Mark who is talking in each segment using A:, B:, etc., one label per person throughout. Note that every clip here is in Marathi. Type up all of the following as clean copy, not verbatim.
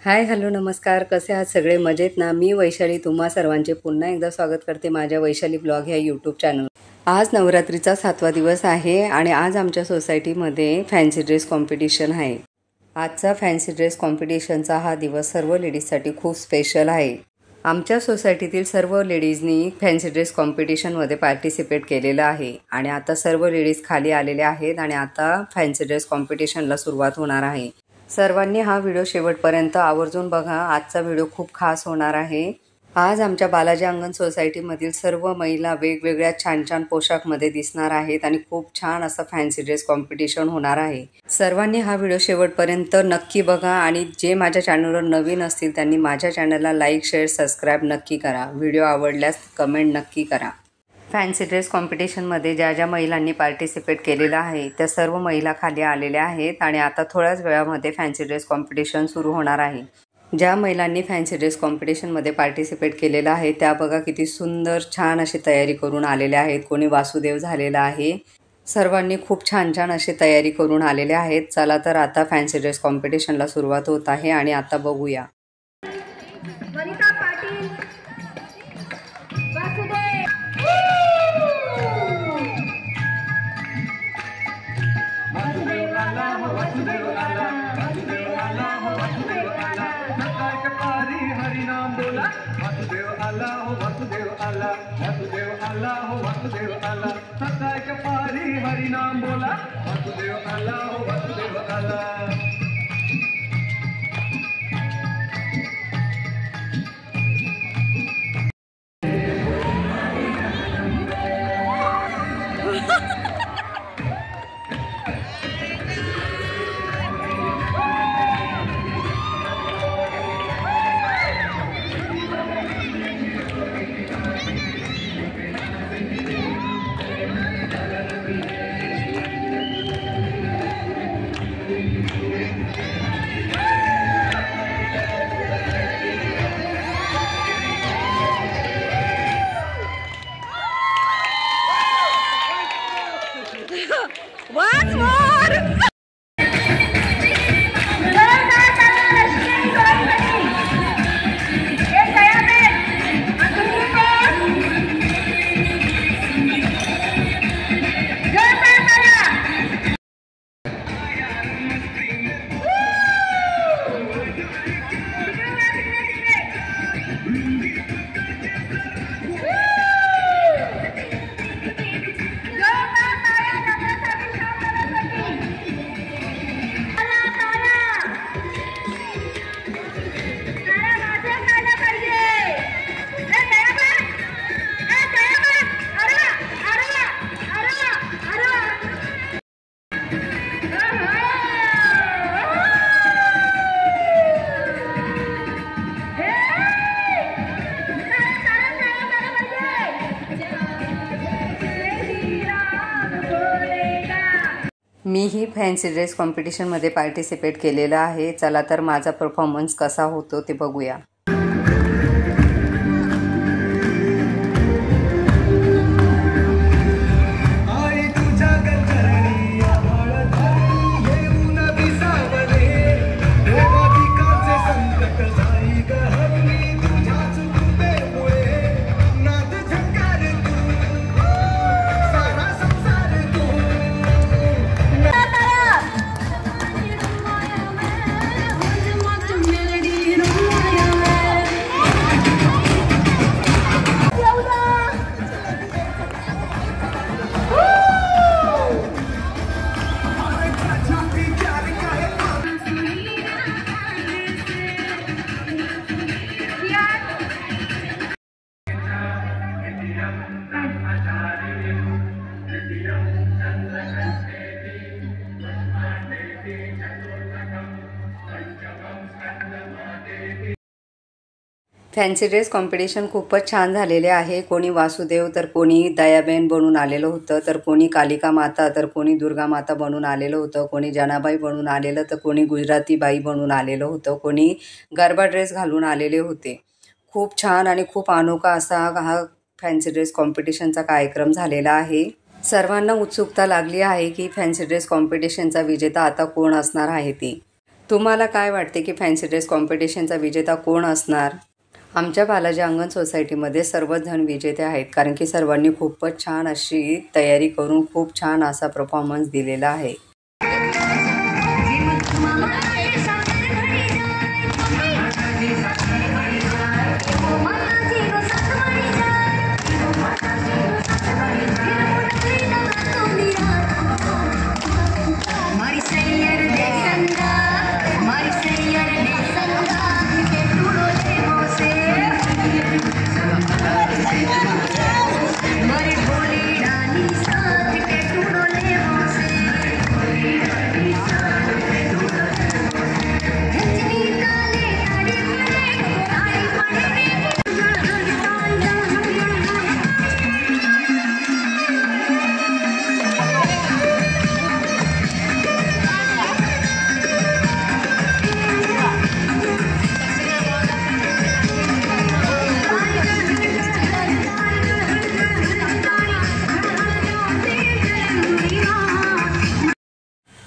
A: हाय हॅलो नमस्कार, कसे आहात सगळे? मजेत ना? मी वैशाली तुम्हा सर्वांचे पुन्हा एकदा स्वागत करते माझ्या वैशाली ब्लॉग ह्या यूट्यूब चॅनल। आज नवरात्रीचा 7वा दिवस आहे आणि आज आमच्या सोसायटीमध्ये फॅन्सी ड्रेस कॉम्पिटिशन आहे। आजचा फॅन्सी ड्रेस कॉम्पिटिशनचा हा दिवस सर्व लेडीजसाठी खूप स्पेशल आहे। आमच्या सोसायटीतील सर्व लेडीजनी फॅन्सी ड्रेस कॉम्पिटिशनमध्ये पार्टिसिपेट केलेलं आहे आणि आता सर्व लेडीज खाली आलेल्या आहेत आणि आता फॅन्सी ड्रेस कॉम्पिटिशनला सुरुवात होणार आहे। सर्वांनी हा व्हिडिओ शेवटपर्यंत आवर्जून बघा। आजचा व्हिडिओ खूप खास होणार आहे। आज आमच्या बालाजी अंगण सोसायटीमधील सर्व महिला वेगवेगळ्या छान छान पोशाखमध्ये दिसणार आहेत आणि खूप छान असं फॅन्सी ड्रेस कॉम्पिटिशन होणार आहे। सर्वांनी हा व्हिडिओ शेवटपर्यंत नक्की बघा आणि जे माझ्या चॅनलवर नवीन असतील त्यांनी माझ्या चॅनलला लाईक, शेअर, सबस्क्राईब नक्की करा। व्हिडिओ आवडल्यास कमेंट नक्की करा। फॅन्सी ड्रेस कॉम्पिटिशनमध्ये ज्या ज्या महिलांनी पार्टिसिपेट केलेलं आहे त्या सर्व महिला खाली आलेल्या आहेत आणि आता थोड्याच वेळामध्ये फॅन्सी ड्रेस कॉम्पिटिशन सुरू होणार आहे। ज्या महिलांनी फॅन्सी ड्रेस कॉम्पिटिशनमध्ये पार्टिसिपेट केलेलं आहे त्या बघा किती सुंदर छान अशी तयारी करून आलेल्या आहेत। कोणी वासुदेव झालेला आहे। सर्वांनी खूप छान छान अशी तयारी करून आलेले आहेत। चला तर आता फॅन्सी ड्रेस कॉम्पिटिशनला सुरुवात होत आहे आणि आता बघूया।
B: हरिनाम बोला वासुदेव आला हो वासुदेव आला।
A: Once more! मीही फॅन्सी ड्रेस कॉम्पिटिशनमध्ये पार्टिसिपेट केलेलं आहे। चला तर माझा परफॉर्मन्स कसा होतो ते बघूया। फॅन्सी ड्रेस कॉम्पिटिशन खूपच छान झालेले आहे। कोणी वासुदेव तर कोणी दयाबेन बनून आलेलं होतं, तर कोणी कालिका माता, तर कोणी दुर्गा माता बनून आलेलं होतं, कोणी जनाबाई बनून आलेलं, तर कोणी गुजराती बाई बनून आलेलं होतं, कोणी गरबा ड्रेस घालून आलेले होते। खूप छान आणि खूप अनोखा असा हा फॅन्सी ड्रेस कॉम्पिटिशनचा कार्यक्रम झालेला आहे। सर्वांना उत्सुकता लागली आहे की फॅन्सी ड्रेस कॉम्पिटिशनचा विजेता आता कोण असणार आहे ती। तुम्हाला काय वाटते की फॅन्सी ड्रेस कॉम्पिटिशनचा विजेता कोण असणार? आमच्या बालाजी अंगण सोसायटीमध्ये सर्वच जण विजेते आहेत, कारण की सर्वांनी खूपच छान अशी तयारी करून खूप छान असा परफॉर्मन्स दिलेला आहे.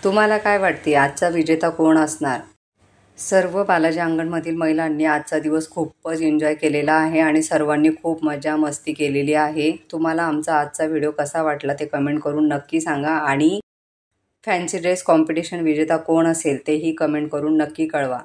A: तुम्हाला काय वाटते आजचा विजेता कोण असणार? सर्व बालाजी अंगणमधील महिलांनी आजचा दिवस खूपच एन्जॉय केलेला आहे आणि सर्वांनी खूप मजा मस्ती केलेली आहे. तुम्हाला आमचा आजचा व्हिडिओ कसा वाटला ते कमेंट करून नक्की सांगा आणि फॅन्सी ड्रेस कॉम्पिटिशन विजेता कोण असेल तेही कमेंट करून नक्की कळवा.